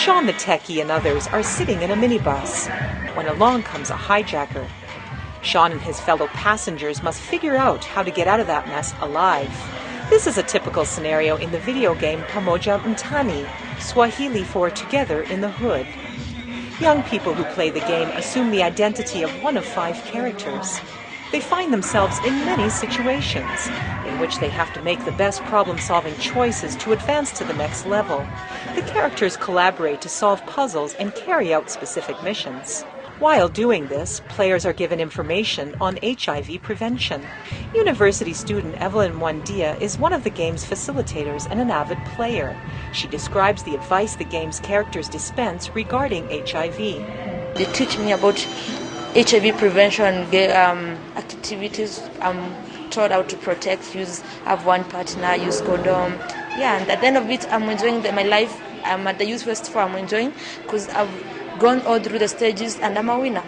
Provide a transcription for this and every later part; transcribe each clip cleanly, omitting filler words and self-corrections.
Sean the techie and others are sitting in a minibus when along comes a hijacker. Sean and his fellow passengers must figure out how to get out of that mess alive. This is a typical scenario in the video game Pamoja Mtaani, Swahili for together in the hood. Young people who play the game assume the identity of one of 5 characters. They find themselves in many situations in which they have to make the best problem-solving choices to advance to the next level. The characters collaborate to solve puzzles and carry out specific missions. While doing this, players are given information on HIV prevention. University student Evelyn Mwandia is one of the game's facilitators and an avid player. She describes the advice the game's characters dispense regarding HIV. They teach me about HIV prevention activities. I'm taught how to protect, have one partner, use condom. Yeah, and at the end of it, I'm enjoying my life. I'm at the youth festival. I'm enjoying because I've gone all through the stages and I'm a winner.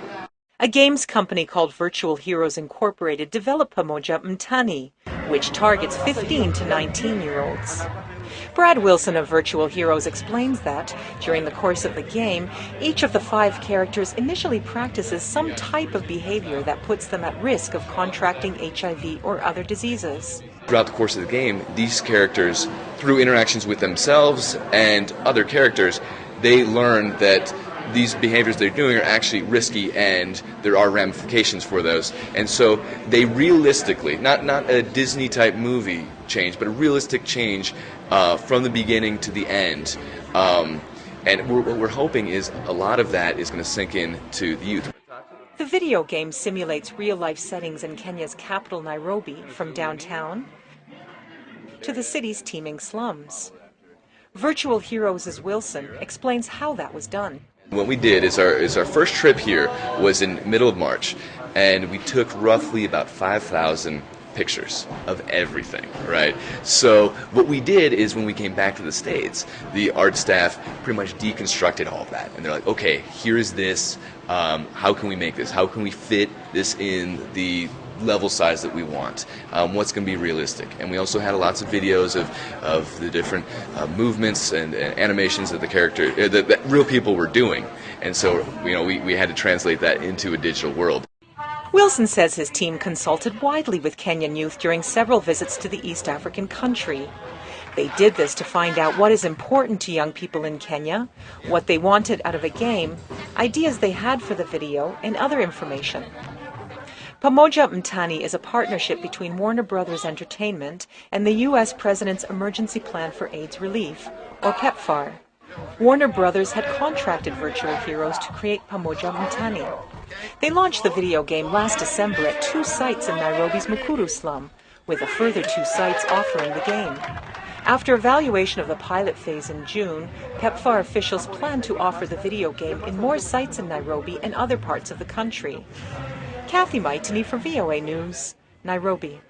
A games company called Virtual Heroes Incorporated developed Pamoja Mtaani, which targets 15 to 19-year-olds. Brad Wilson of Virtual Heroes explains that, during the course of the game, each of the 5 characters initially practices some type of behavior that puts them at risk of contracting HIV or other diseases. Throughout the course of the game, these characters, through interactions with themselves and other characters, they learn that these behaviors they're doing are actually risky and there are ramifications for those. And so they realistically, not a Disney type movie change, but a realistic change from the beginning to the end. And what we're hoping is a lot of that is going to sink in to the youth. The video game simulates real-life settings in Kenya's capital, Nairobi, from downtown to the city's teeming slums. Virtual Heroes' Wilson explains how that was done. What we did is our first trip here was in middle of March, and we took roughly about 5,000 pictures of everything, right? So what we did is when we came back to the States, the art staff pretty much deconstructed all of that. And they're like, okay, here's this, how can we make this? How can we fit this in the level size that we want? What's going to be realistic? And we also had lots of videos of the different movements and animations that the character, that real people were doing. And so, we had to translate that into a digital world. Wilson says his team consulted widely with Kenyan youth during several visits to the East African country. They did this to find out what is important to young people in Kenya, what they wanted out of a game, ideas they had for the video, and other information. Pamoja Mtaani is a partnership between Warner Brothers Entertainment and the U.S. President's Emergency Plan for AIDS Relief, or PEPFAR. Warner Brothers had contracted Virtual Heroes to create Pamoja Mtaani. They launched the video game last December at 2 sites in Nairobi's Mukuru slum, with a further 2 sites offering the game. After evaluation of the pilot phase in June, PEPFAR officials plan to offer the video game in more sites in Nairobi and other parts of the country. Kathy Maitani for VOA News, Nairobi.